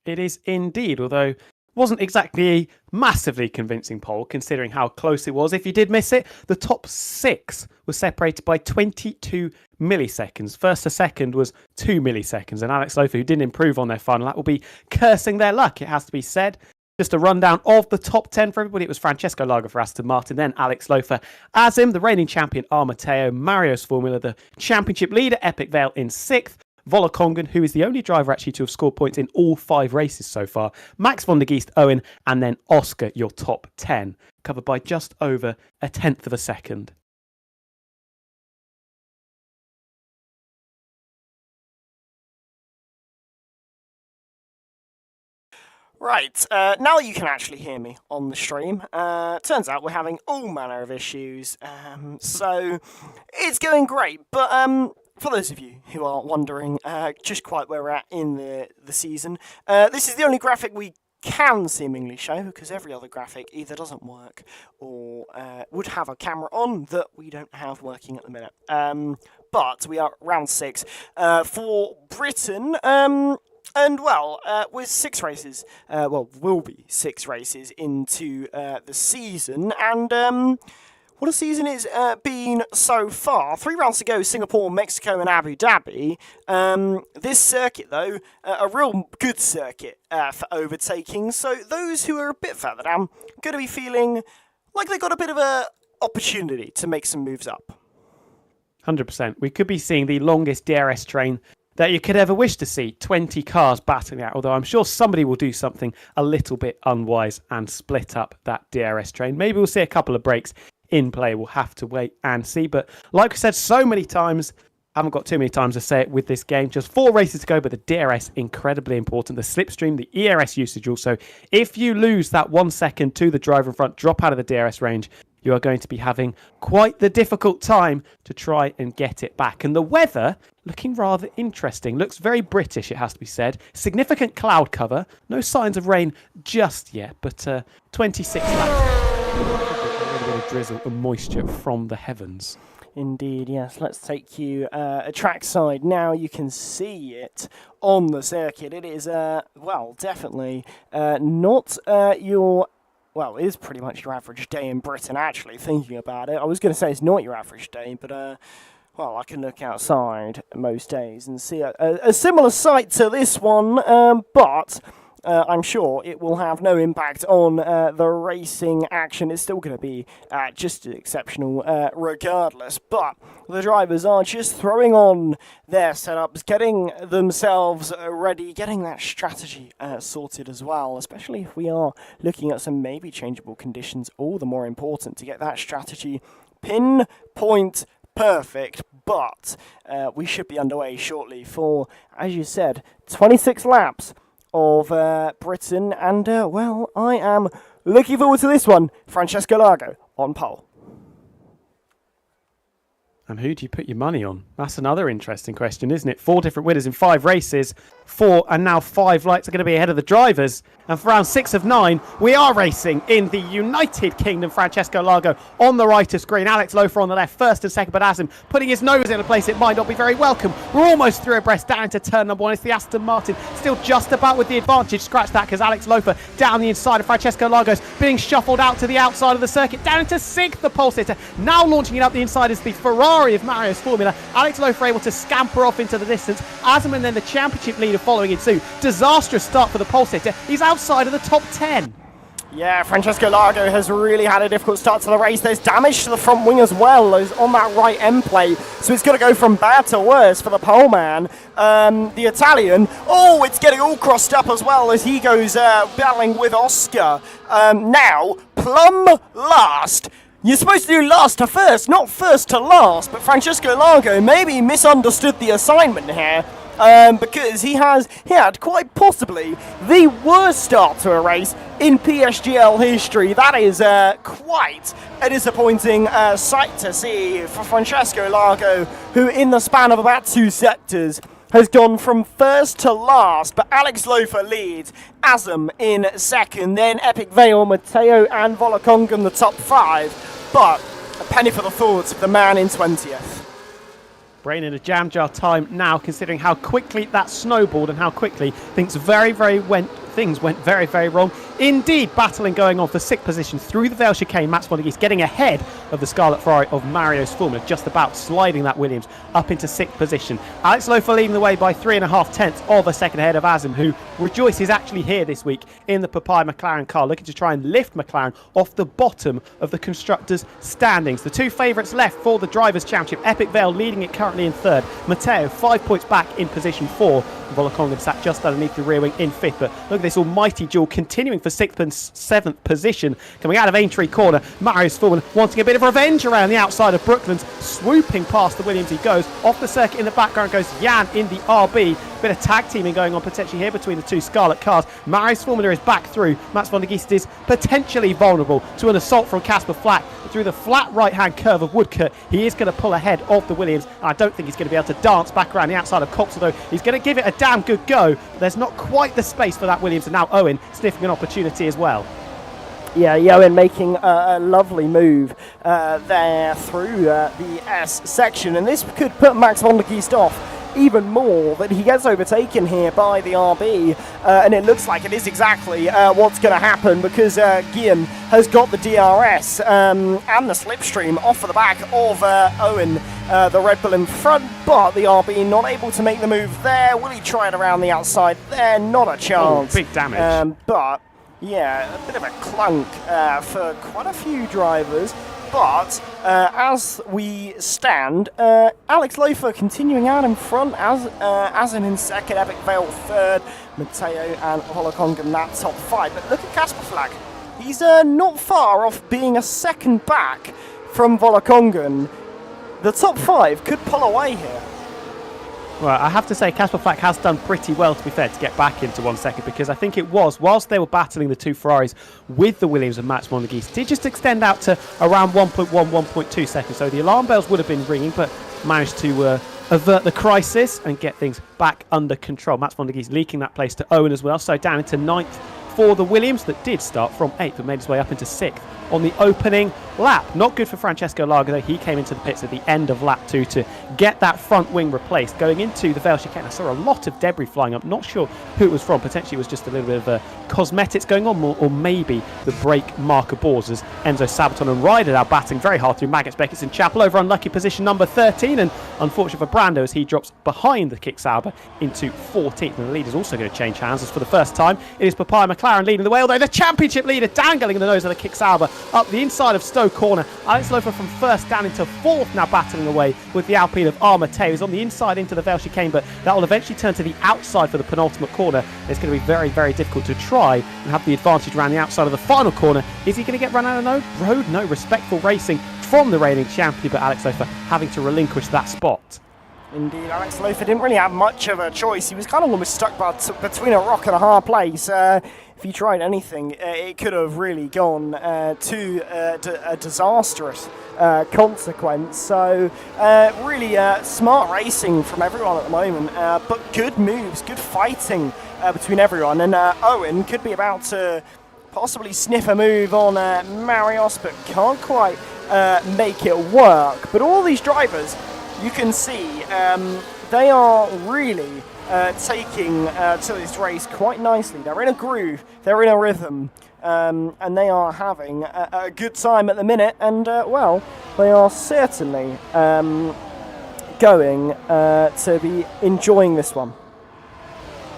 It is indeed, although it wasn't exactly a massively convincing poll considering how close it was. If you did miss it, the top 6 was separated by 22 milliseconds. First to second was 2 milliseconds, and Alex Lofer, who didn't improve on their final lap, will be cursing their luck, it has to be said. Just a rundown of the top 10 for everybody. It was Francesco Largo for Aston Martin, then Alex Lofer, Azim, the reigning champion, Mateo, Mario's Formula, the championship leader, Epic Vale in 6th, Volokongen, who is the only driver actually to have scored points in all 5 races so far, Max von der Geest, Owen, and then Oscar, your top 10, covered by just over a tenth of a second. Right, now you can actually hear me on the stream. Turns out we're having all manner of issues, so it's going great. But for those of you who are wondering just quite where we're at in the season, this is the only graphic we can seemingly show, because every other graphic either doesn't work or would have a camera on that we don't have working at the minute. But we are round 6 for Britain. And well, with 6 races, will be 6 races into the season, and what a season it's been so far. 3 rounds to go, Singapore, Mexico and Abu Dhabi. This circuit, though, a real good circuit for overtaking, so those who are a bit further down are going to be feeling like they got a bit of an opportunity to make some moves up. 100%. We could be seeing the longest DRS train that you could ever wish to see, 20 cars battling out, although I'm sure somebody will do something a little bit unwise and split up that DRS train. Maybe we'll see a couple of breaks in play. We'll have to wait and see. But like I said so many times, I haven't got too many times to say it with this game. Just 4 races to go, but the DRS, incredibly important. The slipstream, the ERS usage also. If you lose that 1 second to the driver in front, drop out of the DRS range, you are going to be having quite the difficult time to try and get it back. And the weather, looking rather interesting. Looks very British, it has to be said. Significant cloud cover. No signs of rain just yet, but 26 laps. A little bit of drizzle and moisture from the heavens. Indeed, yes. Let's take you a trackside now. You can see it on the circuit. It is, well, definitely not your... Well, it is pretty much your average day in Britain, actually, thinking about it. I was going to say it's not your average day, but, well, I can look outside most days and see a similar sight to this one, but I'm sure it will have no impact on the racing action. It's still going to be just exceptional regardless, but the drivers are just throwing on their setups, getting themselves ready, getting that strategy sorted as well, especially if we are looking at some maybe changeable conditions. All the more important to get that strategy pinpoint perfect, but we should be underway shortly for, as you said, 26 laps of Britain, and well, I am looking forward to this one. Francesco Largo on pole. And who do you put your money on? That's another interesting question, isn't it? 4 different winners in 5 races. 4 and now 5 lights are going to be ahead of the drivers. And for round 6 of 9, we are racing in the United Kingdom. Francesco Largo on the right of screen. Alex Lofer on the left, first and second, but Azim putting his nose in a place it might not be very welcome. We're almost through abreast down into turn number 1. It's the Aston Martin still just about with the advantage. Scratch that because Alex Lofer down the inside of Francesco Largo's being shuffled out to the outside of the circuit. Down into 6th, the pole sitter. Now launching it up the inside is the Ferrari of Mario's Formula. Alex Lofer able to scamper off into the distance. Azim and then the championship leader following it too. Disastrous start for the pole sitter. He's outside of the top 10. Yeah, Francesco Largo has really had a difficult start to the race. There's damage to the front wing as well as on that right end plate. So it's going to go from bad to worse for the pole man. The Italian, oh, it's getting all crossed up as well as he goes battling with Oscar. Now, plumb last. You're supposed to do last to first, not first to last. But Francesco Largo maybe misunderstood the assignment here. Because he had quite possibly the worst start to a race in PSGL history. That is quite a disappointing sight to see for Francesco Largo, who in the span of about 2 sectors has gone from first to last. But Alex Lofer leads, Azim in second, then Epic Vale, Mateo and Volokongen the top 5. But a penny for the thoughts of the man in 20th. Brain in a jam jar time now, considering how quickly that snowballed and how quickly things went very, very wrong. Indeed, battling going on for 6th position through the Vale chicane. Mats von der Geest getting ahead of the Scarlet Ferrari of Mario Sforman, just about sliding that Williams up into 6th position. Alex Lofer leading the way by 3.5 tenths of a second ahead of Azim, who Rejoice is actually here this week in the Papaya McLaren car, looking to try and lift McLaren off the bottom of the constructors' standings. The two favourites left for the Drivers' Championship. Epic Vale leading it currently in 3rd. Matteo 5 points back in position 4. Volokongan sat just underneath the rear wing in 5th. But look at this almighty duel continuing for 6th and 7th position. Coming out of Aintree Corner, Marius Fullman wanting a bit of revenge around the outside of Brooklands. Swooping past the Williams he goes. Off the circuit in the background goes Jan in the RB. Bit of tag teaming going on potentially here between the two Scarlet cars. Marius Fullman is back through. Mats von der Geest is potentially vulnerable to an assault from Casper Flack. Through the flat right-hand curve of Woodcote, he is going to pull ahead of the Williams. I don't think he's going to be able to dance back around the outside of Cox, although he's going to give it a damn good go. There's not quite the space for that Williams, and now Owen sniffing an opportunity as well. Yeah, Owen making a lovely move there through the S section, and this could put Max von der Geest off even more. That he gets overtaken here by the RB, and it looks like it is exactly what's going to happen, because Guillaume has got the DRS and the slipstream off of the back of Owen, the Red Bull in front, but the RB not able to make the move there. Will he try it around the outside there? Not a chance. Oh, big damage. But yeah, a bit of a clunk for quite a few drivers. But as we stand, Alex Lofer continuing out in front, as in 2nd, Epic Vale 3rd, Matteo and Volokongan that top 5. But look at Casper Flag. He's not far off being a second back from Volokongan. The top 5 could pull away here. Well, I have to say Casper Flack has done pretty well, to be fair, to get back into 1 second, because I think it was, whilst they were battling the two Ferraris with the Williams and Mats von der Geest, did just extend out to around 1.1, 1.2 seconds. So the alarm bells would have been ringing, but managed to avert the crisis and get things back under control. Mats von der Geest leaking that place to Owen as well, so down into 9th for the Williams, that did start from 8th but made his way up into 6th on the opening lap. Not good for Francesco Lago, though. He came into the pits at the end of lap 2 to get that front wing replaced. Going into the Vale chicane, I saw a lot of debris flying up. Not sure who it was from. Potentially it was just a little bit of cosmetics going on, or maybe the brake marker boards, as Enzo Sabaton and Ryder now batting very hard through Maggots, Beckett and Chapel. Over unlucky position number 13, and unfortunate for Brando as he drops behind the Kick Sauber into 14th. And the lead is also going to change hands, as for the first time it is Papaya McLaren leading the way, although the championship leader dangling in the nose of the Kick Sauber up the inside of Stowe Corner. Alex Lofer from 1st down into 4th, now battling away with the Alpine of Armateo. He's on the inside into the Vale chicane, but that will eventually turn to the outside for the penultimate corner. It's going to be very, very difficult to try and have the advantage around the outside of the final corner. Is he going to get run out of the road? No. Respectful racing from the reigning champion, but Alex Lofer having to relinquish that spot. Indeed, Alex Lofer didn't really have much of a choice. He was kind of almost stuck between a rock and a hard place. If he tried anything, it could have really gone to a disastrous consequence. So really smart racing from everyone at the moment, but good moves, good fighting between everyone. And Owen could be about to possibly sniff a move on Marios, but can't quite make it work. But all these drivers, you can see, they are really taking to this race quite nicely. They're in a groove, they're in a rhythm, and they are having a good time at the minute. And well, they are certainly going to be enjoying this one.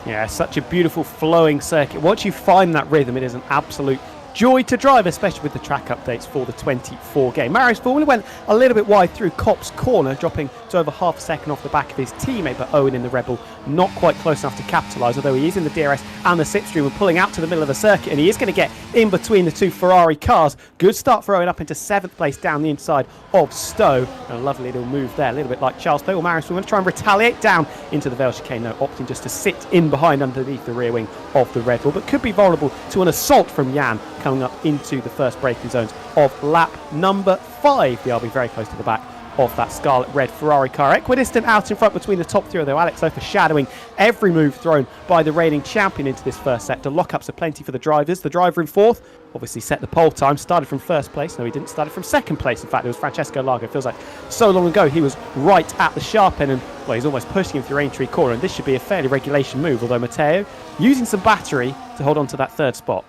Yeah, such a beautiful flowing circuit. Once you find that rhythm, it is an absolute joy to drive, especially with the track updates for the 24 game. Marius Formula went a little bit wide through Kopp's corner, dropping to over half a second off the back of his teammate, but Owen in the Rebel not quite close enough to capitalise, although he is in the DRS and the slipstream and pulling out to the middle of the circuit, and he is going to get in between the two Ferrari cars. Good start for Owen up into 7th place down the inside of Stowe, and a lovely little move there, a little bit like Charles Stowe. Marius Formula try and retaliate down into the Vale chicane, no, opting just to sit in behind underneath the rear wing of the Red Bull, but could be vulnerable to an assault from Jan coming up into the first braking zones of lap number 5. The RB very close to the back of that scarlet red Ferrari car. Equidistant out in front between the top three, although Alex Lofer shadowing every move thrown by the reigning champion into this first sector. Lockups are plenty for the drivers. The driver in fourth obviously set the pole time, started from first place. No, he didn't, started from second place. In fact, it was Francesco Largo. It feels like so long ago. He was right at the sharp end, and well, he's almost pushing him through Aintree corner, and this should be a fairly regulation move, although Matteo using some battery to hold on to that third spot.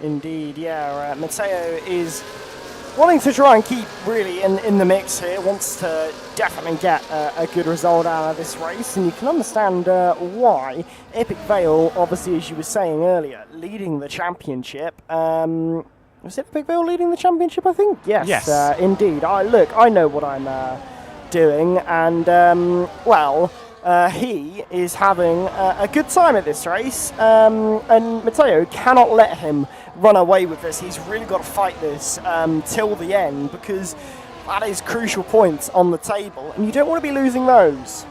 Indeed, yeah. Matteo is wanting to try and keep really in the mix here, wants to definitely get a good result out of this race, and you can understand why. Epic Vale, obviously, as you were saying earlier, leading the championship. Was it Epic Vale leading the championship, I think? Yes. Indeed. I know what I'm doing, and, he is having a good time at this race, and Matteo cannot let him run away with this. He's really got to fight this till the end, because that is crucial points on the table, and you don't want to be losing those.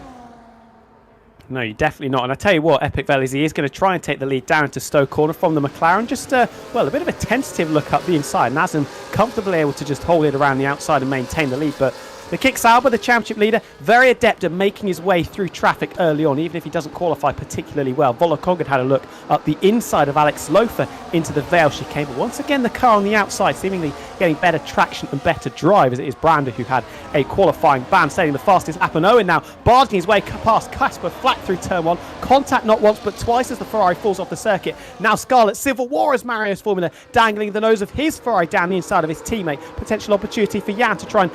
No, you're definitely not. And I tell you what, Epic Vale he is going to try and take the lead down into Stowe corner from the McLaren. Just, a bit of a tentative look up the inside. Nazem comfortably able to just hold it around the outside and maintain the lead, but the Kick-Sauber, the championship leader, very adept at making his way through traffic early on, even if he doesn't qualify particularly well. Volokog had a look up the inside of Alex Lofer into the Vale chicane, but once again the car on the outside seemingly getting better traction and better drive, as it is Brander who had a qualifying ban, setting the fastest lap. And Owen now barging his way past Casper flat through turn one. Contact not once but twice as the Ferrari falls off the circuit. Now Scarlet Civil War as Mario's Formula dangling the nose of his Ferrari down the inside of his teammate. Potential opportunity for Jan to try and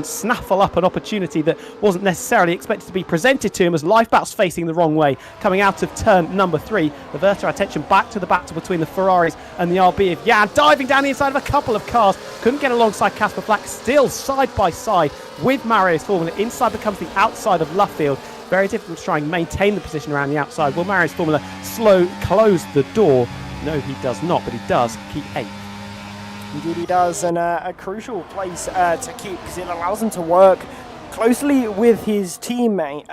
snaffle up an opportunity that wasn't necessarily expected to be presented to him, as Lifebout's facing the wrong way coming out of turn number 3. Avert our attention back to the battle between the Ferraris and the RB of Jan, diving down the inside of a couple of cars. Couldn't get alongside Casper Flack, still side by side with Mario's Formula. Inside becomes the outside of Luffield. Very difficult to try and maintain the position around the outside. Will Mario's Formula close the door? No, he does not, but he does keep 8th. Indeed he does, and a crucial place to keep, because it allows him to work closely with his teammate.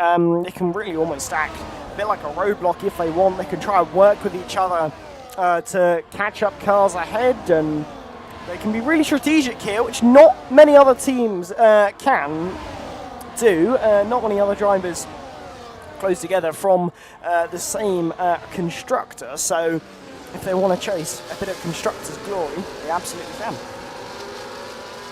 They can really almost act a bit like a roadblock if they want. They can try and work with each other to catch up cars ahead, and they can be really strategic here, which not many other teams can do. Not many other drivers close together from the same constructor, so if they want to chase a bit of constructor's glory, they absolutely can.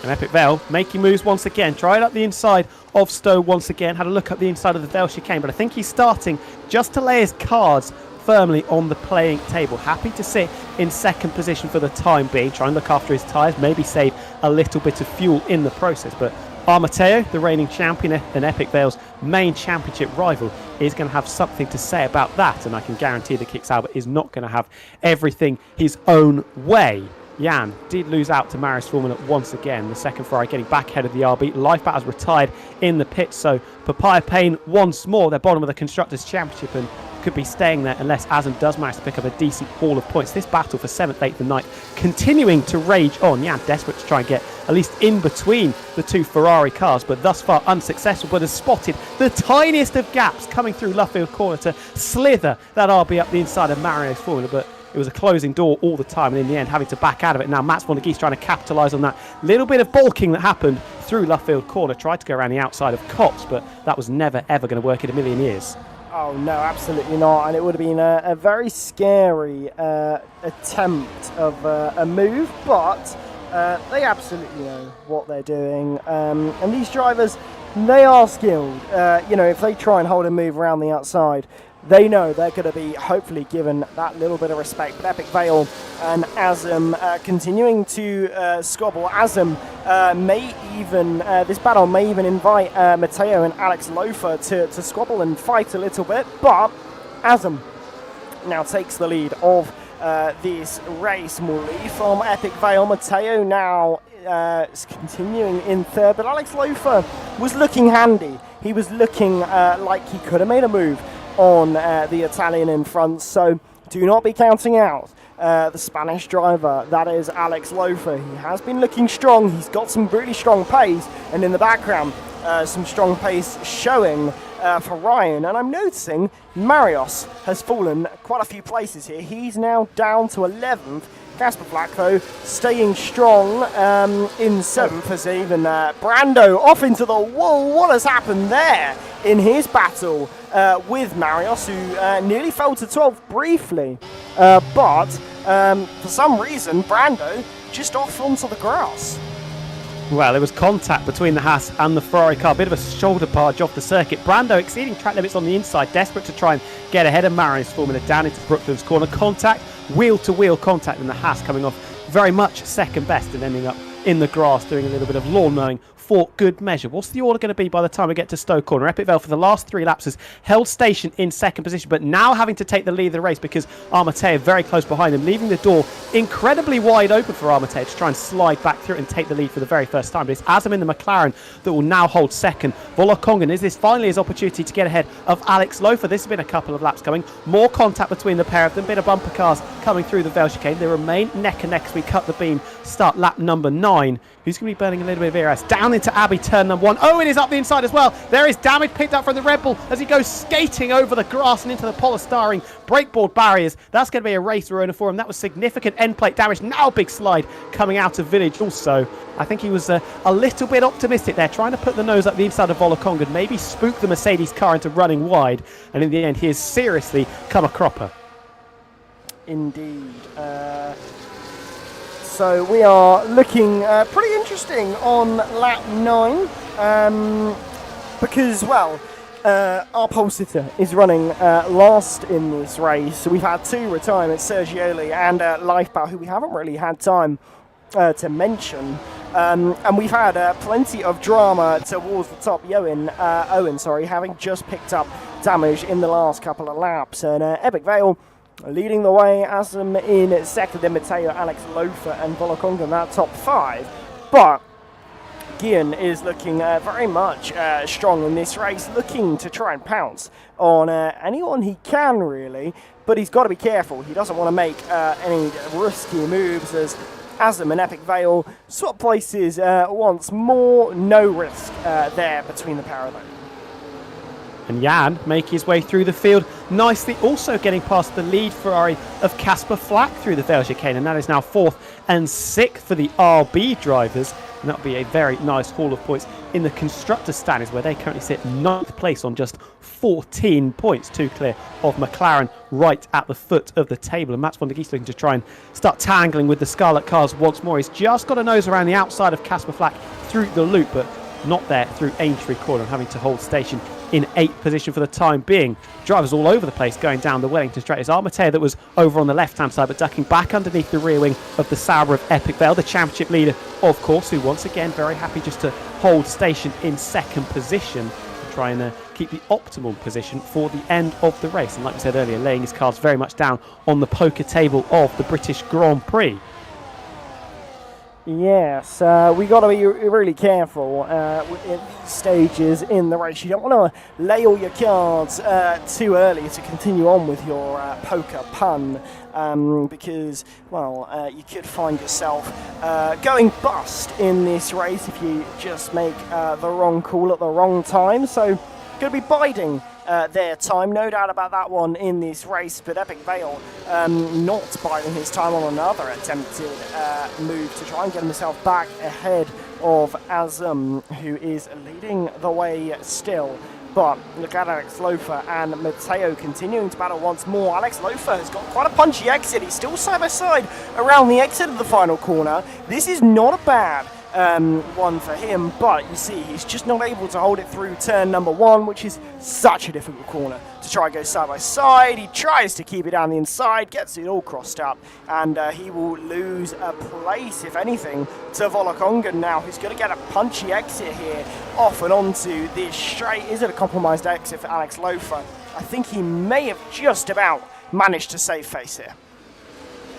And Epic Vale making moves once again. Tried up the inside of Stowe once again. Had a look up the inside of the Vale chicane, but I think he's starting just to lay his cards firmly on the playing table. Happy to sit in second position for the time being. Try and look after his tyres, maybe save a little bit of fuel in the process. But Matteo, the reigning champion and Epic Vale's main championship rival, is going to have something to say about that, and I can guarantee the Kick-Sauber is not going to have everything his own way. Jan did lose out to Marius Formula once again. The second Ferrari getting back ahead of the RB. Lifebout has retired in the pit, so Papaya Payne once more, they're bottom of the Constructors' Championship and could be staying there unless Azam does manage to pick up a decent haul of points. This battle for 7th, 8th and 9th continuing to rage on. Jan desperate to try and get at least in between the two Ferrari cars, but thus far unsuccessful, but has spotted the tiniest of gaps coming through Luffield corner to slither that RB up the inside of Mario's Formula, but it was a closing door all the time, and in the end having to back out of it. Now Mats von der Geest trying to capitalise on that little bit of balking that happened through Luffield corner. Tried to go around the outside of Cops, but that was never ever going to work in a million years. Oh no, absolutely not, and it would have been a very scary attempt of a move, but they absolutely know what they're doing, and these drivers, they are skilled. If they try and hold a move around the outside, they know they're going to be hopefully given that little bit of respect. But Epic Vale and Azam continuing to squabble. Azam may even, this battle may even invite Matteo and Alex Lofer to squabble and fight a little bit. But Azam now takes the lead of this race. Morley from Epic Vale. Matteo now continuing in third. But Alex Lofer was looking handy. He was looking like he could have made a move on the Italian in front, so do not be counting out the Spanish driver, that is Alex Lofer. He has been looking strong, he's got some really strong pace, and in the background some strong pace showing for Ryan, and I'm noticing Marios has fallen quite a few places here. He's now down to 11th. Casper Black, though, staying strong in 7th as even Brando off into the wall. What has happened there in his battle with Marios, who nearly fell to 12th briefly. But for some reason, Brando just off onto the grass. Well, there was contact between the Haas and the Ferrari car. A bit of a shoulder barge off the circuit. Brando exceeding track limits on the inside, desperate to try and get ahead of Marius Formula down into Brooklands corner. Contact, wheel-to-wheel contact, and the Haas coming off very much second best and ending up in the grass doing a little bit of lawn mowing for good measure. What's the order going to be by the time we get to Stowe Corner? Epic Vale for the last 3 laps has held station in second position, but now having to take the lead of the race because Armateo very close behind him, leaving the door incredibly wide open for Armateo to try and slide back through and take the lead for the very first time. But it's Azam in the McLaren that will now hold second. Volokongan, is this finally his opportunity to get ahead of Alex Lofer? This has been a couple of laps coming. More contact between the pair of them. Bit of bumper cars coming through the Vale chicane. They remain neck and neck as we cut the beam. Start lap number 9. Who's going to be burning a little bit of ERS? Down into Abbey, turn number 1. Owen is up the inside as well. There is damage picked up from the Red Bull as he goes skating over the grass and into the polystyrene breakboard barriers. That's going to be a race ruiner for him. That was significant end plate damage. Now big slide coming out of Village. Also, I think he was a little bit optimistic there, trying to put the nose up the inside of Volokongan, maybe spook the Mercedes car into running wide. And in the end, he has seriously come a cropper. Indeed. So we are looking pretty interesting on lap 9 because, well, our pole sitter is running last in this race. So we've had 2 retirements, Sergioli and Lifebow, who we haven't really had time to mention. And we've had plenty of drama towards the top. Owen, having just picked up damage in the last couple of laps. And Epic Vale leading the way, Azam in second, then Mateo, Alex Lofer and Volokongan, that top 5. But Gian is looking very much strong in this race, looking to try and pounce on anyone he can, really. But he's got to be careful. He doesn't want to make any risky moves as Azam and Epic Vale swap places once more. No risk there between the pair of them. And Jan making his way through the field nicely, also getting past the lead Ferrari of Casper Flack through the Vale chicane, and that is now 4th and 6th for the RB drivers, and that'll be a very nice haul of points in the constructors standings, where they currently sit 9th place on just 14 points, 2 clear of McLaren right at the foot of the table. And Mats van der Geest looking to try and start tangling with the Scarlet cars once more. He's just got a nose around the outside of Casper Flack through the loop, but not there through Aintree Corner, and having to hold station in 8th position for the time being. Drivers all over the place going down the Wellington straight. It's Armateo that was over on the left-hand side, but ducking back underneath the rear wing of the Sauber of Epic Vale, the championship leader, of course, who once again very happy just to hold station in 2nd position to try and keep the optimal position for the end of the race. And like we said earlier, laying his cards very much down on the poker table of the British Grand Prix. Yes, we got to be really careful in these stages in the race. You don't want to lay all your cards too early to continue on with your poker pun, because, well, you could find yourself going bust in this race if you just make the wrong call at the wrong time. So, going to be biding their time, no doubt about that one in this race. But Epic Vale not biding his time on another attempted move to try and get himself back ahead of Azam, who is leading the way still. But look at Alex Lofer and Mateo continuing to battle once more. Alex Lofer has got quite a punchy exit. He's still side by side around the exit of the final corner. This is not a bad one for him, but you see he's just not able to hold it through turn number 1, which is such a difficult corner to try and go side by side. He tries to keep it down the inside, gets it all crossed up, and he will lose a place, if anything, to Volokongan now, who's going to get a punchy exit here off and onto this straight. Is it a compromised exit for Alex Lofer? I think he may have just about managed to save face here.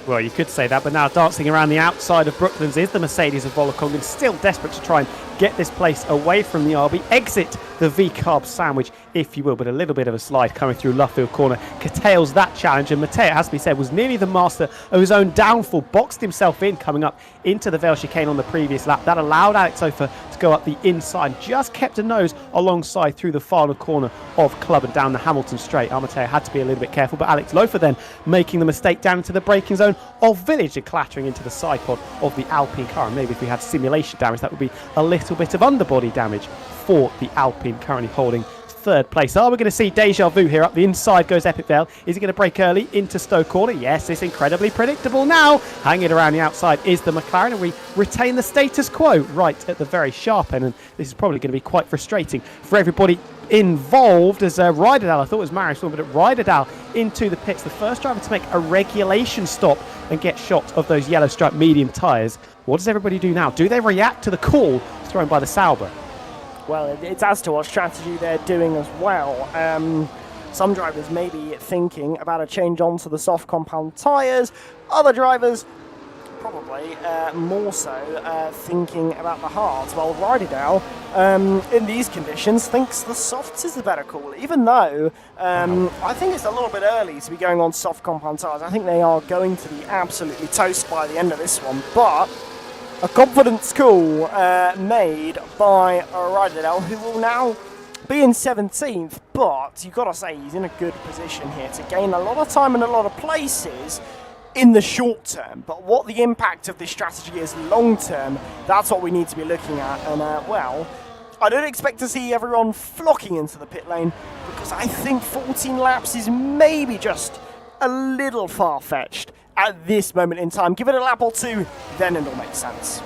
Well, you could say that, but now dancing around the outside of Brooklands is the Mercedes of Volokongan, still desperate to try and get this place away from the RB. Exit the V-carb sandwich, if you will, but a little bit of a slide coming through Luffield corner curtails that challenge, and Matteo, it has to be said, was nearly the master of his own downfall, boxed himself in coming up into the Vale chicane on the previous lap. That allowed Alex Ofer to go up the inside, just kept a nose alongside through the final corner of Club and down the Hamilton straight. Matteo had to be a little bit careful, but Alex Lofer then making the mistake down into the braking zone of Village and clattering into the side pod of the Alpine car. And maybe if we had simulation damage, that would be a little bit of underbody damage for the Alpine, currently holding third place. Are we going to see deja vu here? Up the inside goes Epic Vale. Is he going to break early into Stowe corner? Yes, it's incredibly predictable now. Hanging around the outside is the McLaren, and we retain the status quo right at the very sharp end, and this is probably going to be quite frustrating for everybody involved as Ryderdale, I thought it was Marius, but Ryderdale into the pits, the first driver to make a regulation stop and get shot of those yellow stripe medium tyres. What does everybody do now? Do they react to the call thrown by the Sauber? Well, it's as to what strategy they're doing as well. Some drivers may be thinking about a change onto the soft compound tyres. Other drivers probably more so thinking about the hards. Well, Ryderdale, in these conditions, thinks the softs is the better call, even though I think it's a little bit early to be going on soft compound tyres. I think they are going to be absolutely toast by the end of this one, but a confidence call made by Ryderdale, who will now be in 17th, but you've got to say he's in a good position here to gain a lot of time in a lot of places in the short term. But what the impact of this strategy is long term, that's what we need to be looking at. And well, I don't expect to see everyone flocking into the pit lane, because I think 14 laps is maybe just a little far-fetched at this moment in time. Give it a lap or two, then it'll make sense.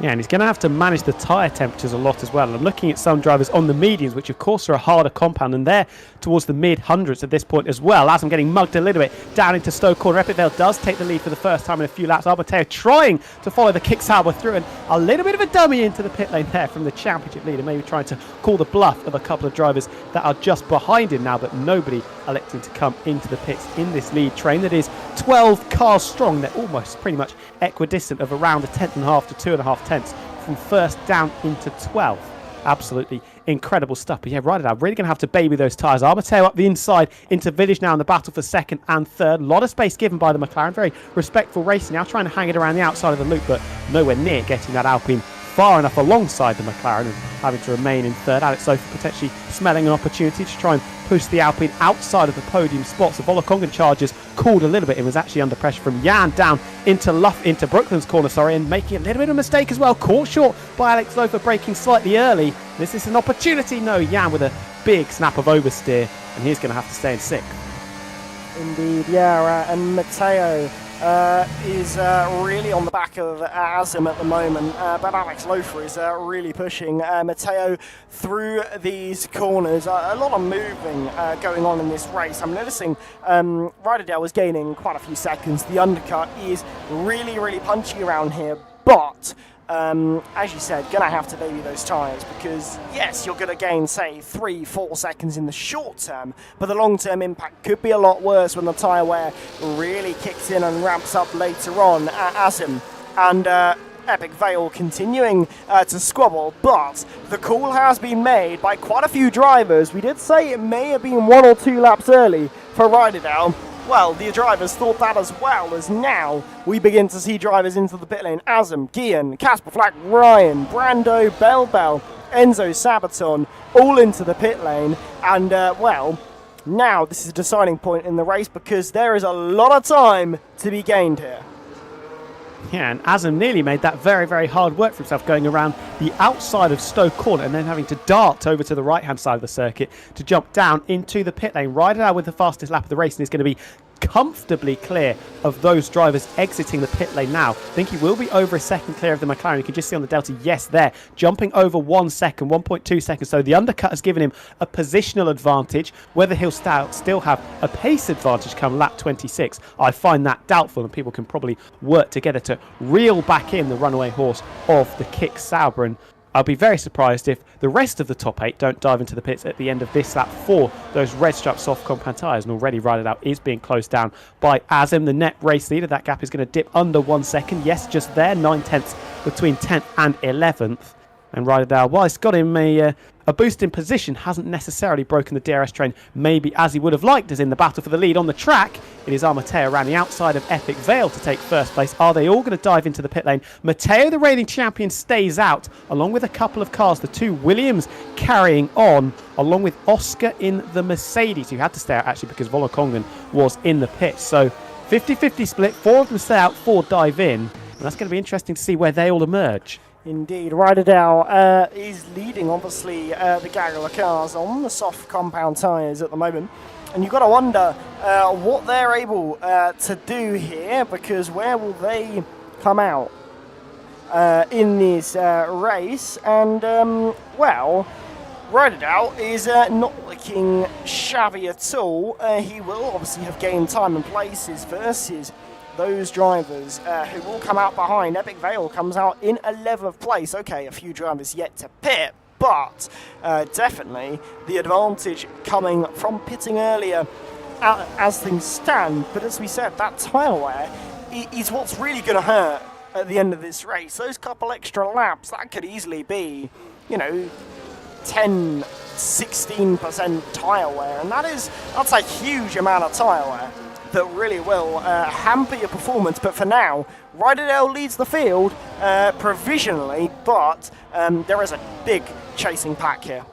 Yeah, and he's going to have to manage the tyre temperatures a lot as well. And I'm looking at some drivers on the mediums, which of course are a harder compound, and they're towards the mid-hundreds at this point as well. As I'm getting mugged a little bit down into Stowe corner, Epic Vale does take the lead for the first time in a few laps. Matteo trying to follow the kick Sauber through, and a little bit of a dummy into the pit lane there from the championship leader, maybe trying to call the bluff of a couple of drivers that are just behind him now, but nobody electing to come into the pits in this lead train that is 12 cars strong. They're almost pretty much equidistant of around a tenth and a half to 2.5 tenths from first down into 12th. Absolutely incredible stuff. But yeah, Ryderdale really going to have to baby those tyres. Matteo up the inside into Village now in the battle for second and third. A lot of space given by the McLaren. Very respectful racing now, trying to hang it around the outside of the loop, but nowhere near getting that Alpine far enough alongside the McLaren and having to remain in third. Alex Sofa potentially smelling an opportunity to try and push the Alpine outside of the podium spots. The Volakongan chargers cooled a little bit and was actually under pressure from Jan down into Brooklyn's corner, and making a little bit of a mistake as well. Caught short by Alex Lofer, braking slightly early. This is an opportunity. No, Jan with a big snap of oversteer, and he's going to have to stay in sixth. Indeed, yeah, and Matteo is really on the back of Azim at the moment, but Alex Lofer is really pushing Matteo through these corners. A lot of moving going on in this race. I'm noticing Ryderdale was gaining quite a few seconds. The undercut is really, really punchy around here, but as you said, going to have to baby those tyres, because yes, you're going to gain, say, 3-4 seconds in the short term, but the long-term impact could be a lot worse when the tyre wear really kicks in and ramps up later on. Azim and Epic Vale continuing to squabble, but the call has been made by quite a few drivers. We did say it may have been 1 or 2 laps early for Ryderdale. Well, the drivers thought that as well, as now we begin to see drivers into the pit lane. Azim, Gian, Casper Flack, Ryan, Brando, Bell, Enzo Sabaton, all into the pit lane. And, well, now this is a deciding point in the race, because there is a lot of time to be gained here. Yeah, and Azim nearly made that very, very hard work for himself, going around the outside of Stowe corner and then having to dart over to the right-hand side of the circuit to jump down into the pit lane. Ryderdale with the fastest lap of the race, and is going to be comfortably clear of those drivers exiting the pit lane now. I think he will be over a second clear of the McLaren. You can just see on the Delta, yes, there, jumping over 1 second, 1.2 seconds. So the undercut has given him a positional advantage. Whether he'll still have a pace advantage come lap 26, I find that doubtful, and people can probably work together to reel back in the runaway horse of the Kick Sauber. And I'll be very surprised if the rest of the top 8 don't dive into the pits at the end of this lap for those red stripe soft compound tyres. And already Ryderdale is being closed down by Azim, the net race leader. That gap is going to dip under 1 second. Yes, just there, 9 tenths between 10th and 11th. And Ryderdale, well, it's got him a a boost in position hasn't necessarily broken the DRS train maybe as he would have liked, as in the battle for the lead on the track. It is our Matteo around the outside of Epic Vale to take first place. Are they all going to dive into the pit lane? Matteo, the reigning champion, stays out, along with a couple of cars, the two Williams carrying on, along with Oscar in the Mercedes, who had to stay out actually because Volokongan was in the pit. So 50-50 split, 4 of them stay out, 4 dive in, and that's going to be interesting to see where they all emerge. Indeed, Ryderdale is leading, obviously, the gaggle of cars on the soft compound tyres at the moment. And you've got to wonder what they're able to do here, because where will they come out in this race? And, well, Ryderdale is not looking shabby at all. He will obviously have gained time and places versus those drivers who will come out behind. Epic Vale comes out in 11th place. Okay, a few drivers yet to pit, but definitely the advantage coming from pitting earlier as things stand. But as we said, that tyre wear is what's really going to hurt at the end of this race. Those couple extra laps, that could easily be, 10, 16% tyre wear, and that's a huge amount of tyre wear that really will hamper your performance. But for now, Ryderdale leads the field provisionally, but there is a big chasing pack here.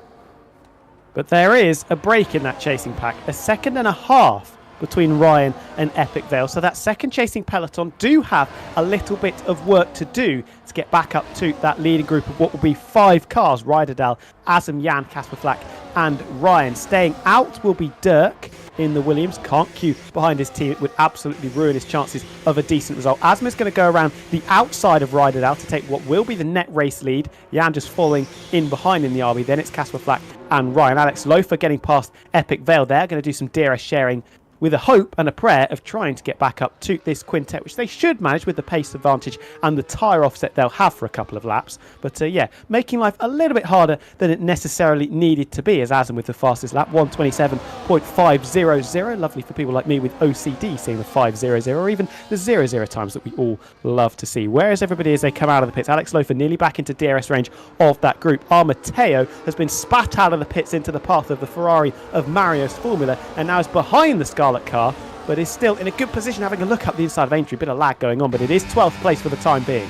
But there is a break in that chasing pack, a second and a half between Ryan and Epic Vale. So that second chasing peloton do have a little bit of work to do to get back up to that leading group of what will be 5 cars. Ryderdale, Azam, Jan, Casper Flack and Ryan. Staying out will be Dirk in the Williams. Can't queue behind his team. It would absolutely ruin his chances of a decent result. Asma is going to go around the outside of Ryderdale to take what will be the net race lead. Jan just following in behind in the RB. Then it's Casper Flack and Ryan. Alex Lofer getting past Epic Vale. They're going to do some DRS sharing with a hope and a prayer of trying to get back up to this quintet, which they should manage with the pace advantage and the tyre offset they'll have for a couple of laps. But yeah, making life a little bit harder than it necessarily needed to be, as Azam with the fastest lap, 1:27.500. Lovely for people like me with OCD seeing the 5:00 or even the 00 times that we all love to see. Where is everybody as they come out of the pits? Alex Lofer nearly back into DRS range of that group. Our Matteo has been spat out of the pits into the path of the Ferrari of Mario's Formula and now is behind the Scarlet car, but is still in a good position, having a look up the inside of Aintree. Bit of lag going on, but it is 12th place for the time being.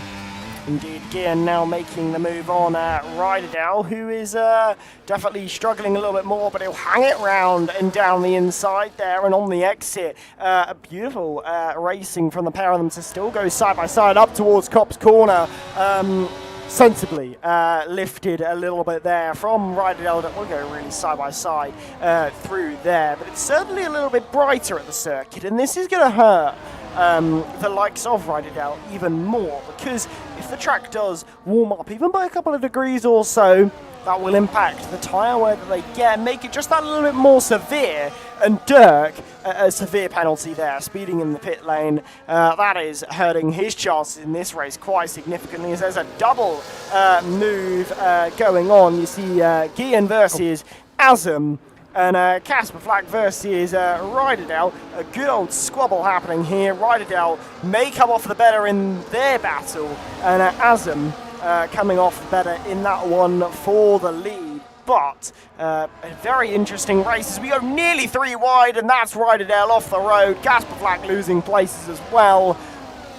Indeed, Gian now making the move on Ryderdale, who is definitely struggling a little bit more, but he'll hang it round and down the inside there and on the exit. A beautiful racing from the pair of them to still go side by side up towards Copse Corner. Sensibly lifted a little bit there from Ryderdale, that will go really side by side through there, but it's certainly a little bit brighter at the circuit, and this is going to hurt the likes of Ryderdale even more, because if the track does warm up even by a couple of degrees or so, that will impact the tyre wear that they get, make it just that little bit more severe. And Dirk, a severe penalty there, speeding in the pit lane. That is hurting his chances in this race quite significantly, as there's a double move going on. You see Gian versus Azam and Casper Flack versus Ryderdale. A good old squabble happening here. Ryderdale may come off the better in their battle, and Azam coming off better in that one for the lead. But a very interesting race as we go nearly 3 wide, and that's Ryderdale off the road. Casper Flack losing places as well.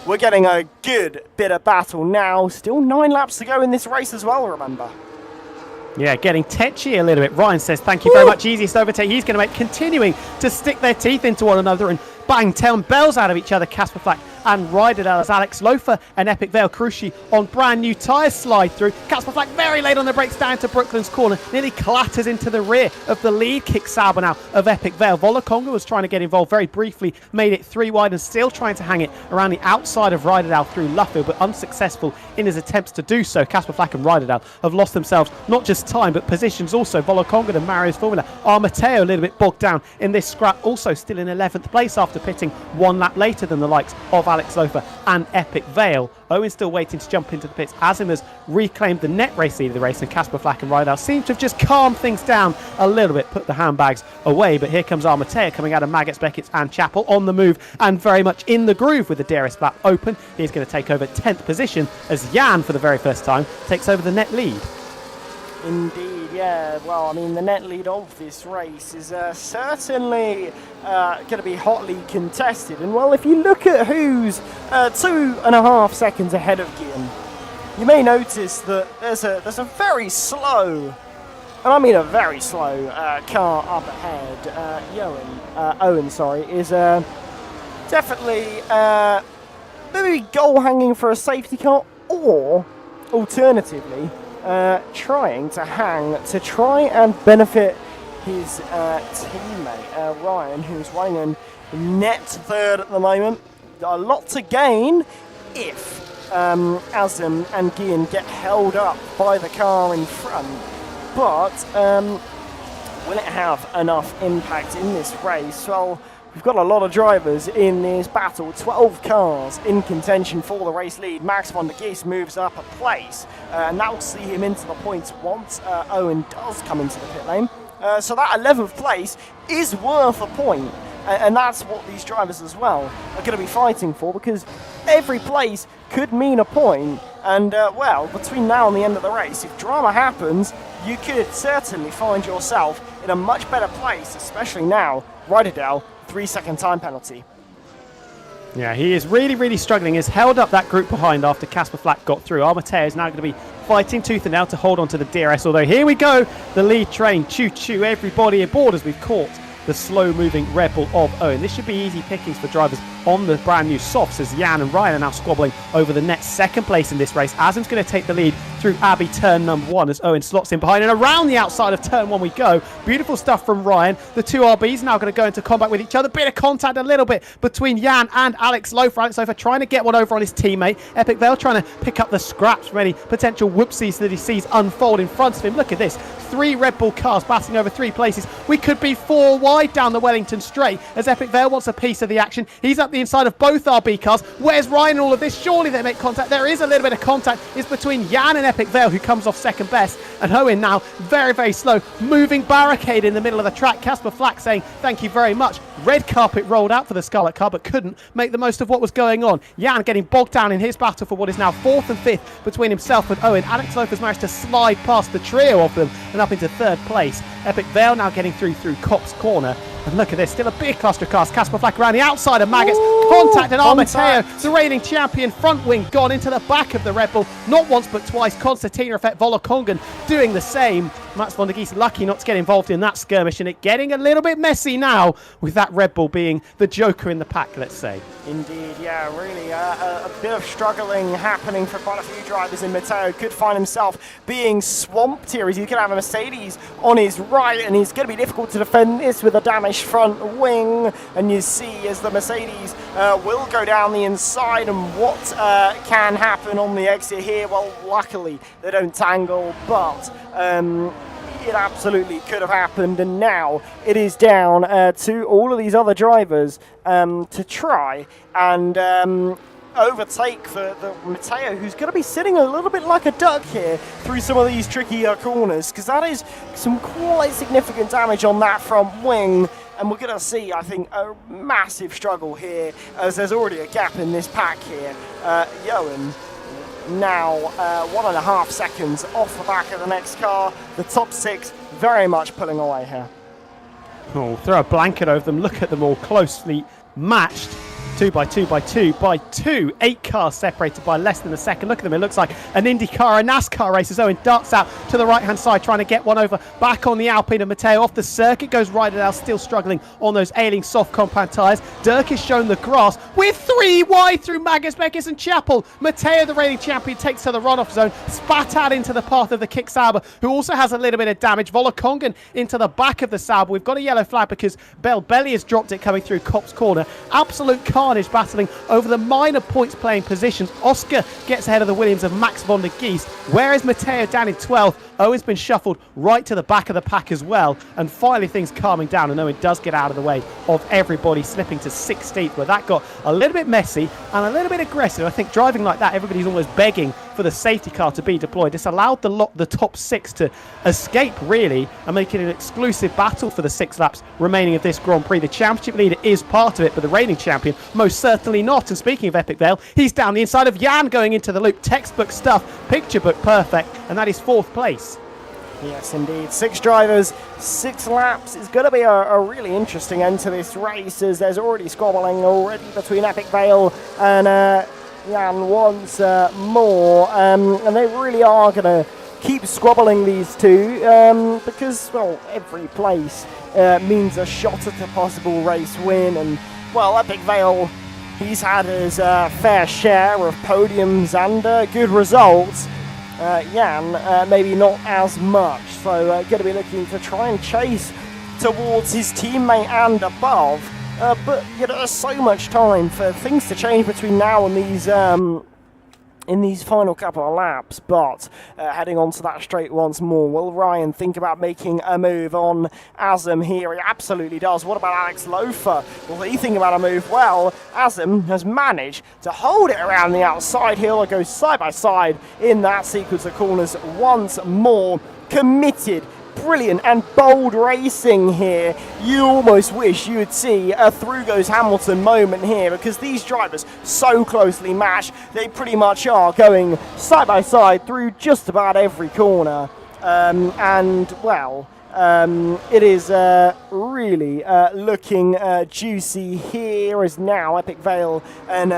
We're getting a good bit of battle now. Still 9 laps to go in this race as well, remember. Yeah, getting tetchy a little bit. Ryan says, thank you very much. Easiest overtake he's going to make, continuing to stick their teeth into one another and bang town bells out of each other. Casper Flack and Ryderdale as Alex Lofer and Epic Vale Cruci on brand new tyres slide through. Casper Flack very late on the brakes down to Brooklyn's corner, nearly clatters into the rear of the lead kick Sauber now of Epic Vale. Volokonga was trying to get involved very briefly, made it 3 wide and still trying to hang it around the outside of Ryderdale through Luffield, but unsuccessful in his attempts to do so. Casper Flack and Ryderdale have lost themselves not just time but positions also. Volokonga and Mario's Formula. Our Matteo a little bit bogged down in this scrap, also still in 11th place after pitting 1 lap later than the likes of Alex Lofer and Epic Vale. Owen still waiting to jump into the pits. Azim has reclaimed the net race lead of the race, and Casper Flack and Ryderdale seem to have just calmed things down a little bit, put the handbags away. But here comes our Matteo coming out of Maggots, Beckett's and Chapel on the move and very much in the groove with the DRS flap open. He's going to take over 10th position as Jan, for the very first time, takes over the net lead. Indeed, yeah. Well, I mean, the net lead of this race is certainly going to be hotly contested. And, well, if you look at who's 2.5 seconds ahead of Gian, you may notice that there's a very slow, and I mean a very slow, car up ahead. Owen, is definitely maybe goal hanging for a safety car, or alternatively trying to hang to try and benefit his teammate Ryan, who's running in net third at the moment. A lot to gain if Azam and Gian get held up by the car in front, but will it have enough impact in this race? Well, we've got a lot of drivers in this battle, 12 cars in contention for the race lead. Max van der Geest moves up a place, and that will see him into the points once Owen does come into the pit lane. So that 11th place is worth a point, and that's what these drivers as well are going to be fighting for, because every place could mean a point. And well, between now and the end of the race, if drama happens, you could certainly find yourself in a much better place, especially now. Ryderdale, 3-second time penalty. Yeah, he is really struggling. He's held up that group behind after Casper Flack got through. Matteo is now going to be fighting tooth and nail to hold on to the DRS, although here we go, the lead train, choo-choo, everybody aboard as we've caught the slow-moving Red Bull of Owen. This should be easy pickings for drivers on the brand new softs, as Jan and Ryan are now squabbling over the net second place in this race. Azam's going to take the lead through Abbey turn number 1 as Owen slots in behind, and around the outside of turn 1 we go. Beautiful stuff from Ryan. The two RBs now going to go into combat with each other. Bit of contact a little bit between Jan and Alex Lofer. Alex Lofer trying to get one over on his teammate. Epic Vale trying to pick up the scraps from any potential whoopsies that he sees unfold in front of him. Look at this. 3 Red Bull cars battling over 3 places. We could be 4 wide down the Wellington straight as Epic Vale wants a piece of the action. He's up the inside of both RB cars. Where's Ryan in all of this? Surely they make contact. There is a little bit of contact. It's between Jan and Epic Vale, who comes off second best, and Owen now very slow, moving barricade in the middle of the track. Casper Flack saying thank you very much. Red carpet rolled out for the Scarlet car, but couldn't make the most of what was going on. Jan getting bogged down in his battle for what is now 4th and 5th between himself and Owen. Alex Lofer's managed to slide past the trio of them and up into 3rd place. Epic Vale now getting through Copse Corner. And look at this, still a big cluster of cars. Casper Flack around the outside of Maggots. Contacted Matteo, the reigning champion. Front wing gone into the back of the Red Bull. Not once but twice. Constantina Effect Volokongan doing the same. Max van der Geest lucky not to get involved in that skirmish, and it getting a little bit messy now with that Red Bull being the joker in the pack, let's say. Indeed, yeah, really a bit of struggling happening for quite a few drivers, in Matteo could find himself being swamped here as he could have a Mercedes on his right, and it's going to be difficult to defend this with a damaged front wing. And you see as the Mercedes will go down the inside, and what can happen on the exit here? Well, luckily they don't tangle, but it absolutely could have happened, and now it is down to all of these other drivers to try and overtake the Matteo, who's going to be sitting a little bit like a duck here through some of these tricky corners, because that is some quite significant damage on that front wing. And we're going to see, I think, a massive struggle here, as there's already a gap in this pack here. Johan now 1.5 seconds off the back of the next car. The top 6 very much pulling away here. Oh, throw a blanket over them. Look at them all closely matched. 2 by 2 by 2 by 2. 8 cars separated by less than a second. Look at them. It looks like an IndyCar, a NASCAR race as Owen darts out to the right-hand side, trying to get one over back on the Alpine, and Matteo off the circuit goes Ryderdale, still struggling on those ailing soft compound tyres. Dirk is shown the grass with 3 wide through Magus, Beckes and Chapel. Matteo, the reigning champion, takes to the runoff zone, spat out into the path of the Kick Sauber, who also has a little bit of damage. Volokongan into the back of the Sauber. We've got a yellow flag because Belli has dropped it coming through Copse Corner. Absolute carnage battling over the minor points playing positions. Oscar gets ahead of the Williams of Max van der Geest. Where is Matteo down in 12th? Owen's been shuffled right to the back of the pack as well, and finally things calming down, and Owen does get out of the way of everybody, slipping to 16th, where that got a little bit messy and a little bit aggressive. I think driving like that, everybody's almost begging for the safety car to be deployed. This allowed the top 6 to escape really and make it an exclusive battle for the 6 laps remaining of this Grand Prix. The championship leader is part of it, but the reigning champion most certainly not. And speaking of Epic Vale, he's down the inside of Jan going into the loop. Textbook stuff, picture book perfect, and that is 4th place. Yes, indeed. 6 drivers, 6 laps. It's going to be a really interesting end to this race, as there's already squabbling already between Epic Vale and Jan once more. And they really are going to keep squabbling, these two, because, well, every place means a shot at a possible race win. And, well, Epic Vale, he's had his fair share of podiums and good results. Jan, maybe not as much, so going to be looking to try and chase towards his teammate and above. But there's so much time for things to change between now and these in these final couple of laps. But heading onto that straight once more, will Ryan think about making a move on Azam here? He absolutely does. What about Alex Loafer? Will he think about a move? Well, Azam has managed to hold it around the outside. He'll go side by side in that sequence of corners once more. Committed, brilliant and bold racing here. You almost wish you would see a through goes Hamilton moment here, because these drivers so closely matched. They pretty much are going side by side through just about every corner. And well, it is really looking juicy here, as now Epic Vale and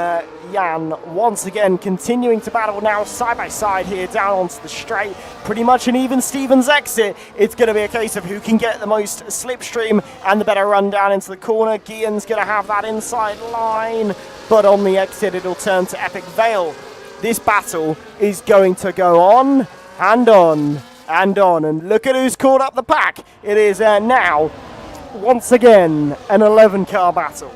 Jan once again continuing to battle now side by side here down onto the straight. Pretty much an even Stevens exit. It's going to be a case of who can get the most slipstream and the better run down into the corner. Guillen's going to have that inside line, but on the exit it'll turn to Epic Vale. This battle is going to go on and on and on, and look at who's caught up the pack. It is now once again an 11-car battle.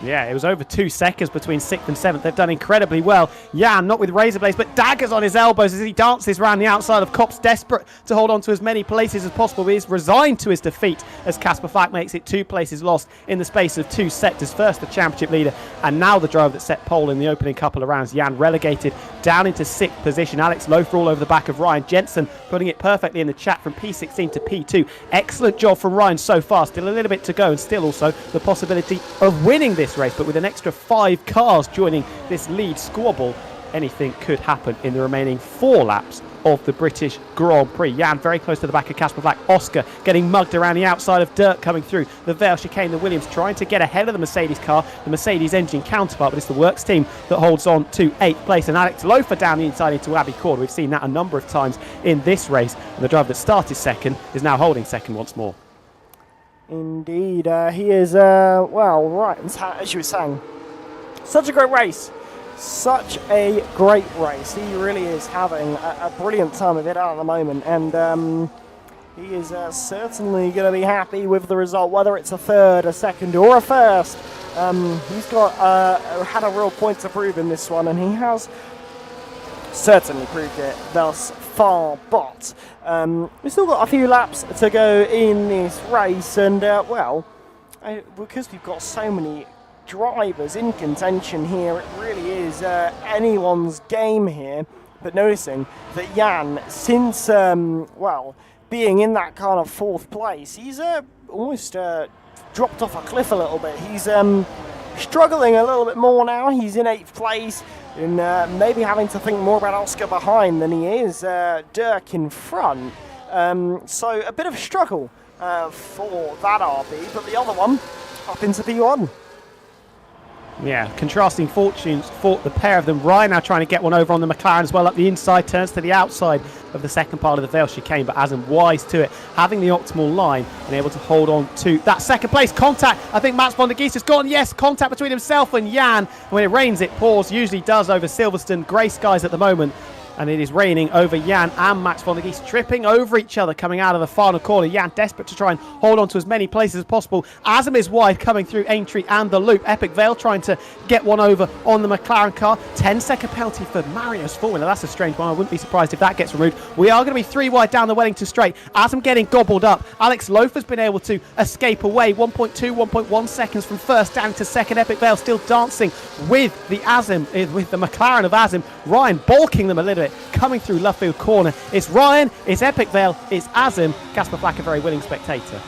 Yeah, it was over 2 seconds between 6th and 7th. They've done incredibly well. Jan, not with razor blades, but daggers on his elbows as he dances around the outside of Kops, desperate to hold on to as many places as possible. He is resigned to his defeat as Casper Flack makes it 2 places lost in the space of 2 sectors. First the championship leader, and now the driver that set pole in the opening couple of rounds. Jan relegated down into 6th position. Alex Loafer all over the back of Ryan. Jensen putting it perfectly in the chat from P16 to P2. Excellent job from Ryan so far. Still a little bit to go, and still also the possibility of winning this race, but with an extra 5 cars joining this lead squabble, anything could happen in the remaining 4 laps of the British Grand Prix. Jan very close to the back of Casper Flack. Oscar getting mugged around the outside of Dirk coming through the Vale chicane. The Williams trying to get ahead of the Mercedes car, the Mercedes engine counterpart, but it's the Works team that holds on to 8th place. And Alex Loafer down the inside into Abbey Cord. We've seen that a number of times in this race, and the driver that started second is now holding second once more. Indeed, he is, well, right, as you were saying, such a great race. Such a great race. He really is having a brilliant time of it out at the moment, and he is certainly going to be happy with the result, whether it's a third, a second, or a first. He's got had a real point to prove in this one, and he has certainly proved it thus far. But we've still got a few laps to go in this race, and well, because we've got so many drivers in contention here, it really is anyone's game here. But noticing that Jan, since well, being in that kind of 4th place, he's almost dropped off a cliff a little bit. He's struggling a little bit more now. He's in 8th place, and maybe having to think more about Oscar behind than he is Dirk in front. So a bit of a struggle for that RB, but the other one up into P1. Yeah, contrasting fortunes for the pair of them. Ryan now trying to get one over on the McLaren as well up the inside, turns to the outside of the second part of the Vale chicane, but Azam wise to it, having the optimal line and able to hold on to that second place. Contact, I think Mats van der Geest has gone, yes, contact between himself and Jan. When it rains it pours, usually does over Silverstone, grey skies at the moment. And it is raining over Jan and Mats van der Geest, tripping over each other coming out of the final corner. Jan desperate to try and hold on to as many places as possible. Azam is wide coming through Aintree and the loop. Epic Vale trying to get one over on the McLaren car. 10-second penalty for Mario's four-wheeler. That's a strange one. I wouldn't be surprised if that gets removed. We are going to be 3 wide down the Wellington straight. Azam getting gobbled up. Alex Loafer's been able to escape away. 1.2, 1.1 seconds from first down to second. Epic Vale still dancing with the Azam, with the McLaren of Azam. Ryan balking them a little bit, coming through Luffield corner. It's Ryan, it's Epic Vale, it's Azam. Casper Flack, a very willing spectator.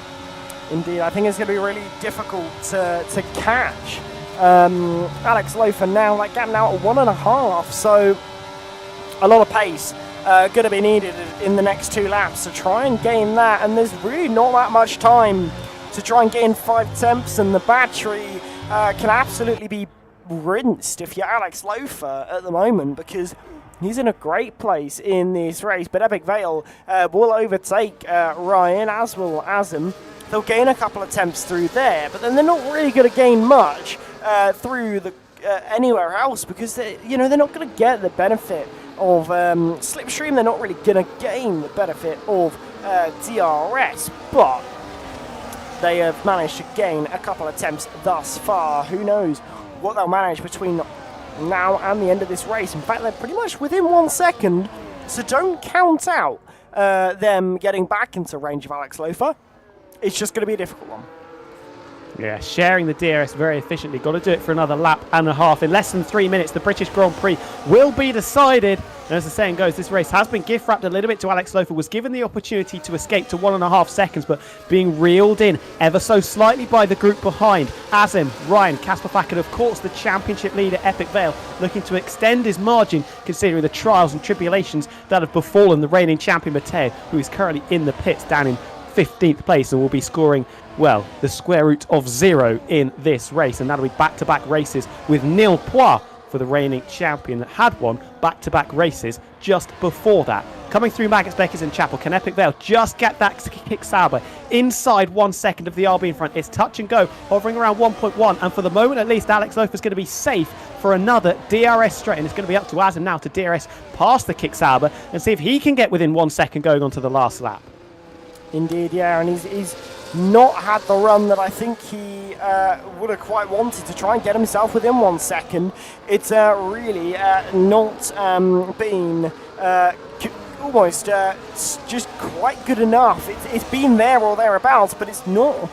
Indeed, I think it's going to be really difficult to catch Alex Loafer now. That gap now at 1.5, so a lot of pace going to be needed in the next 2 laps to try and gain that, and there's really not that much time to try and gain 5 temps, and the battery can absolutely be rinsed if you're Alex Lofer at the moment, because he's in a great place in this race. But Epic Vale will overtake Ryan, as will Azim. They'll gain a couple of temps through there, but then they're not really going to gain much through the anywhere else, because they're not going to get the benefit of Slipstream. They're not really going to gain the benefit of DRS, but they have managed to gain a couple of temps thus far. Who knows what they'll manage between now and the end of this race. In fact, they're pretty much within 1 second, so don't count out them getting back into range of Alex Lofer. It's just going to be a difficult one. Yeah, sharing the DRS very efficiently. Got to do it for another lap and a half. In less than 3 minutes, the British Grand Prix will be decided. And as the saying goes, this race has been gift-wrapped a little bit to Alex Lofer. Was given the opportunity to escape to 1.5 seconds, but being reeled in ever so slightly by the group behind. Azim, Ryan, Casper Fack, and of course the championship leader, Epic Vale, looking to extend his margin, considering the trials and tribulations that have befallen the reigning champion, Matteo, who is currently in the pits down in 15th place and will be scoring, well, the square root of 0 in this race. And that'll be back-to-back races with nil points for the reigning champion that had won back-to-back races just before that. Coming through Maggots, Beckers and Chapel, can Epic Vale just get that kick Sauber inside 1 second of the RB in front? It's touch and go, hovering around 1.1, and for the moment at least, Alex Lofer's going to be safe for another DRS straight, and it's going to be up to Azim now to DRS past the kick Sauber and see if he can get within 1 second going on to the last lap. Indeed, yeah, and he's not had the run that I think he would have quite wanted to try and get himself within 1 second. It's really not been almost just quite good enough. It's been there or thereabouts, but it's not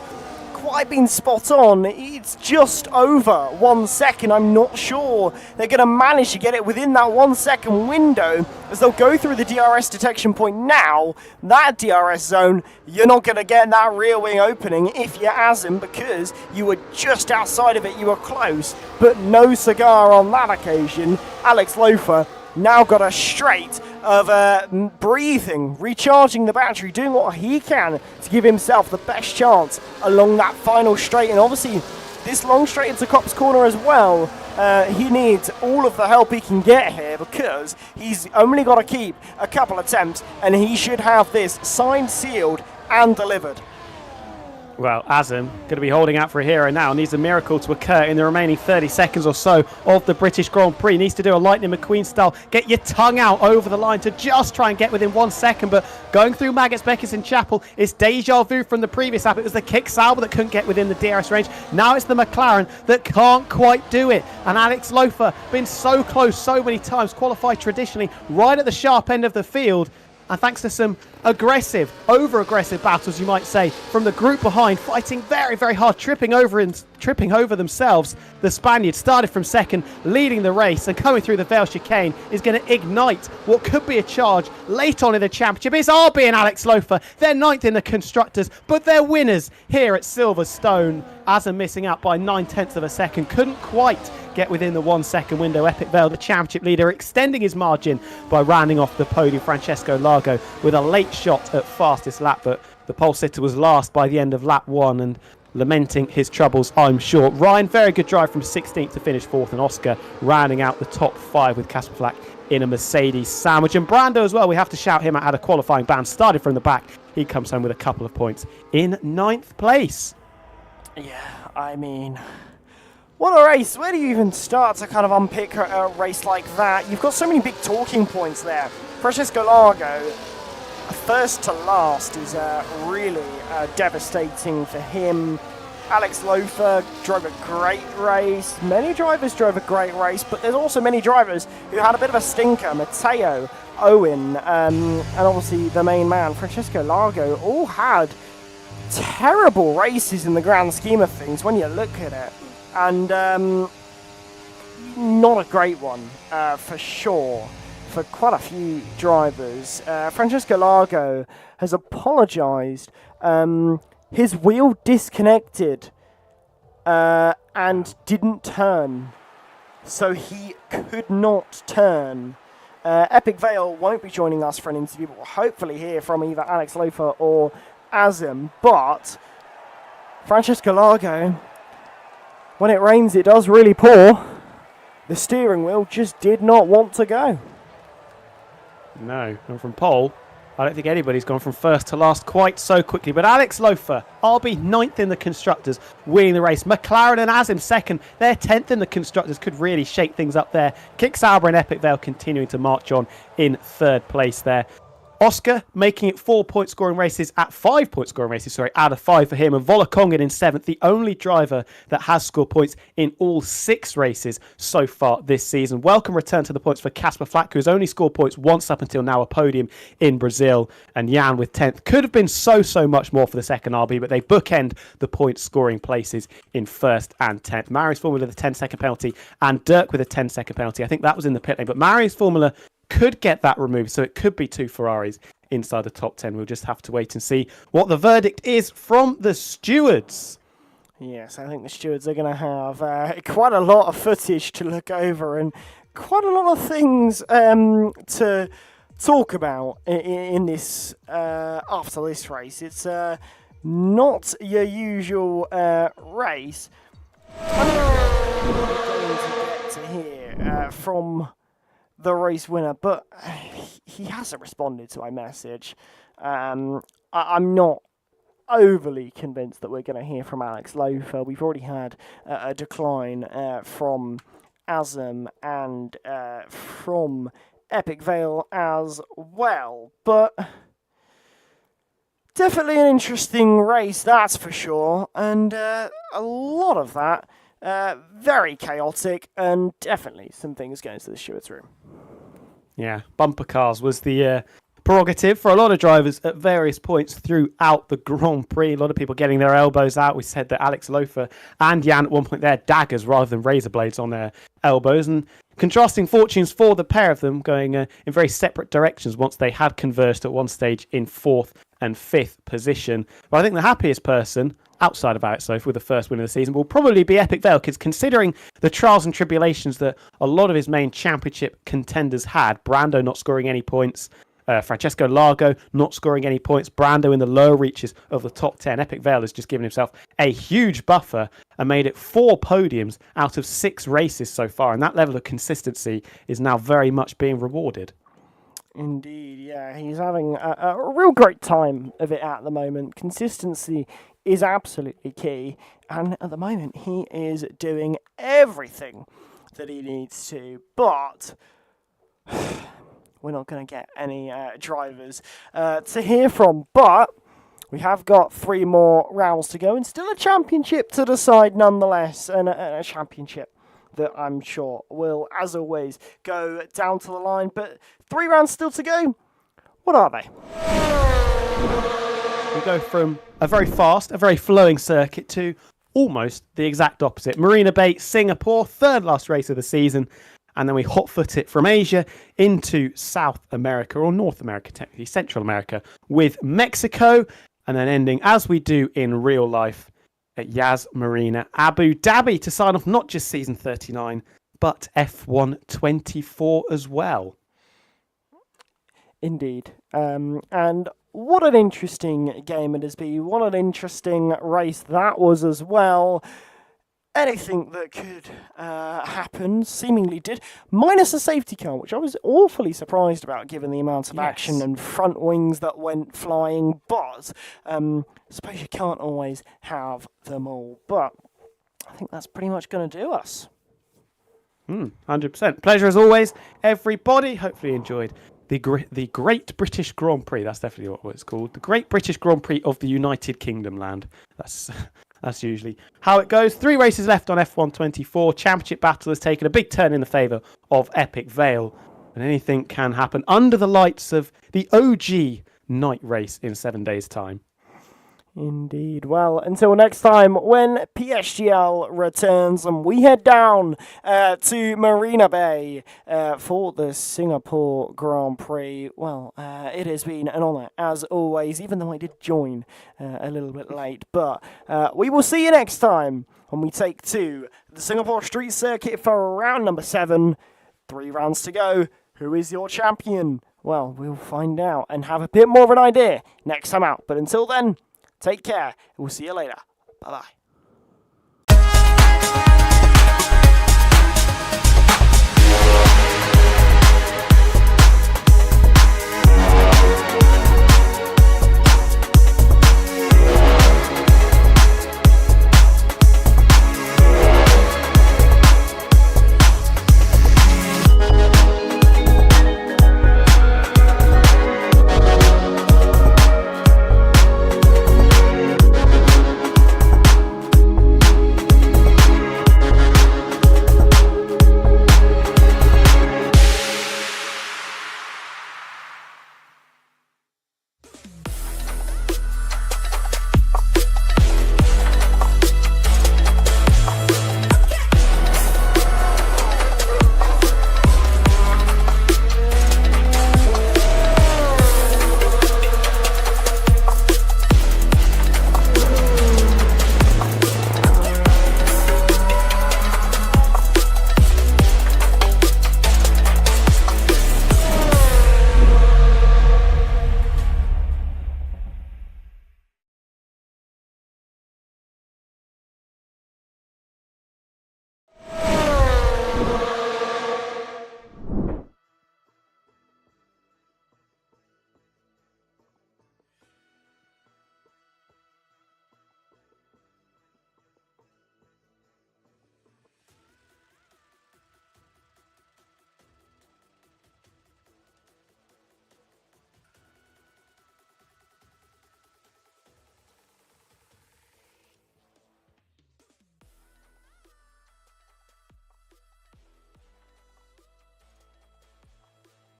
quite been spot on. It's just over 1 second. I'm not sure they're going to manage to get it within that 1 second window, as they'll go through the DRS detection point now. That DRS zone, you're not going to get that rear wing opening if you're Azim, because you were just outside of it. You were close, but no cigar on that occasion. Alex Lofer now got a straight of breathing, recharging the battery, doing what he can to give himself the best chance along that final straight. And obviously this long straight into Copse Corner as well, he needs all of the help he can get here, because he's only got to keep a couple attempts and he should have this signed, sealed and delivered. Well, Azim, going to be holding out for a hero now. Needs a miracle to occur in the remaining 30 seconds or so of the British Grand Prix. Needs to do a Lightning McQueen style. Get your tongue out over the line to just try and get within 1 second. But going through Maggots, Beckers and Chapel, it's deja vu from the previous lap. It was the kick Sauber that couldn't get within the DRS range. Now it's the McLaren that can't quite do it. And Alex Lofer, been so close so many times, qualified traditionally right at the sharp end of the field. And thanks to some aggressive, over-aggressive battles, you might say, from the group behind, fighting very, very hard, tripping over themselves. The Spaniard started from second, leading the race, and coming through the Vale chicane is going to ignite what could be a charge late on in the championship. It's RB and Alex Lofer. They're ninth in the constructors, but they're winners here at Silverstone. Azim missing out by 9/10 of a second, couldn't quite get within the 1 second window. Epic Vale, the championship leader, extending his margin by rounding off the podium. Francesco Largo with a late shot at fastest lap, but the pole sitter was last by the end of lap 1 and lamenting his troubles, I'm sure. Ryan, very good drive from 16th to finish 4th, and Oscar rounding out the top 5 with Casper Flack in a Mercedes sandwich. And Brando as well, we have to shout him out, had a qualifying ban, started from the back. He comes home with a couple of points in 9th place. Yeah, I mean, what a race. Where do you even start to kind of unpick a race like that? You've got so many big talking points there. Francesco Largo, first to last, is really devastating for him. Alex Lofer drove a great race. Many drivers drove a great race, but there's also many drivers who had a bit of a stinker. Matteo, Owen, and obviously the main man, Francesco Largo, all had terrible races in the grand scheme of things when you look at it. And not a great one, for sure, for quite a few drivers. Francesco Largo has apologised. His wheel disconnected and didn't turn, so he could not turn Epic Vale won't be joining us for an interview, but we'll hopefully hear from either Alex Lofer or Azim. But Francesco Largo, when it rains, it does really pour. The steering wheel just did not want to go. No, and from pole, I don't think anybody's gone from first to last quite so quickly. But Alex Lofer, RB 9th in the Constructors, winning the race. McLaren and Azim second. They're 10th in the Constructors. Could really shake things up there. Kick Sauber and Epic Vale continuing to march on in third place there. Oscar making it 4-point scoring races at 5-point scoring races, out of 5 for him. And Volakongen in 7th, the only driver that has scored points in all 6 races so far this season. Welcome return to the points for Casper Flack, who has only scored points once up until now, a podium in Brazil. And Jan with 10th. Could have been so much more for the second RB, but they bookend the point scoring places in 1st and 10th. Marius Formula with a 10-second penalty and Dirk with a 10-second penalty. I think that was in the pit lane, but Marius Formula could get that removed, so it could be 2 Ferraris inside the top 10. We'll just have to wait and see what the verdict is from the stewards. Yes, I think the stewards are going to have quite a lot of footage to look over and quite a lot of things to talk about in this after this race. It's not your usual race. I'm going to get to hear from the race winner, but he hasn't responded to my message. I'm not overly convinced that we're going to hear from Alex Lofer. We've already had a decline from Azim and from Epic Vale as well, but definitely an interesting race, that's for sure, and a lot of that very chaotic, and definitely some things going to the stewards' room. Yeah, bumper cars was the prerogative for a lot of drivers at various points throughout the Grand Prix. A lot of people getting their elbows out. We said that Alex Lofer and Jan at one point there daggers rather than razor blades on their elbows, and contrasting fortunes for the pair of them going in very separate directions once they had converged at one stage in 4th and 5th position. But I think the happiest person outside of Alex Lofer with the first win of the season will probably be Epic Vale, because considering the trials and tribulations that a lot of his main championship contenders had, Brando not scoring any points, Francesco Largo not scoring any points, Brando in the lower reaches of the top 10. Epic Vale has just given himself a huge buffer and made it 4 podiums out of 6 races so far, and that level of consistency is now very much being rewarded. Indeed, yeah, he's having a real great time of it at the moment. Consistency is absolutely key, and at the moment he is doing everything that he needs to, but we're not going to get any drivers to hear from, but we have got 3 more rounds to go and still a championship to decide nonetheless, and a championship that I'm sure will, as always, go down to the line, but 3 rounds still to go. What are they? We go from a very fast, a very flowing circuit to almost the exact opposite. Marina Bay, Singapore, 3rd last race of the season. And then we hot-foot it from Asia into South America, or North America, technically, Central America, with Mexico. And then ending, as we do in real life, at Yas Marina, Abu Dhabi, to sign off not just season 39, but F1 24 as well. Indeed. And what an interesting game it has been. What an interesting race that was as well. Anything that could happen seemingly did, minus a safety car, which I was awfully surprised about given the amount of action and front wings that went flying. But I suppose you can't always have them all. But I think that's pretty much going to do us. 100%. Pleasure as always, everybody. Hopefully you enjoyed the Great British Grand Prix. That's definitely what it's called. The Great British Grand Prix of the United Kingdom land. That's usually how it goes. 3 races left on F1 24. Championship battle has taken a big turn in the favour of Epic Vale. And anything can happen under the lights of the OG night race in 7 days' time. Indeed. Well, until next time, when PSGL returns and we head down to Marina Bay for the Singapore Grand Prix. Well, it has been an honour, as always, even though I did join a little bit late. But we will see you next time when we take to the Singapore Street Circuit for round number 7. 3 rounds to go. Who is your champion? Well, we'll find out and have a bit more of an idea next time out. But until then, take care. We'll see you later. Bye-bye.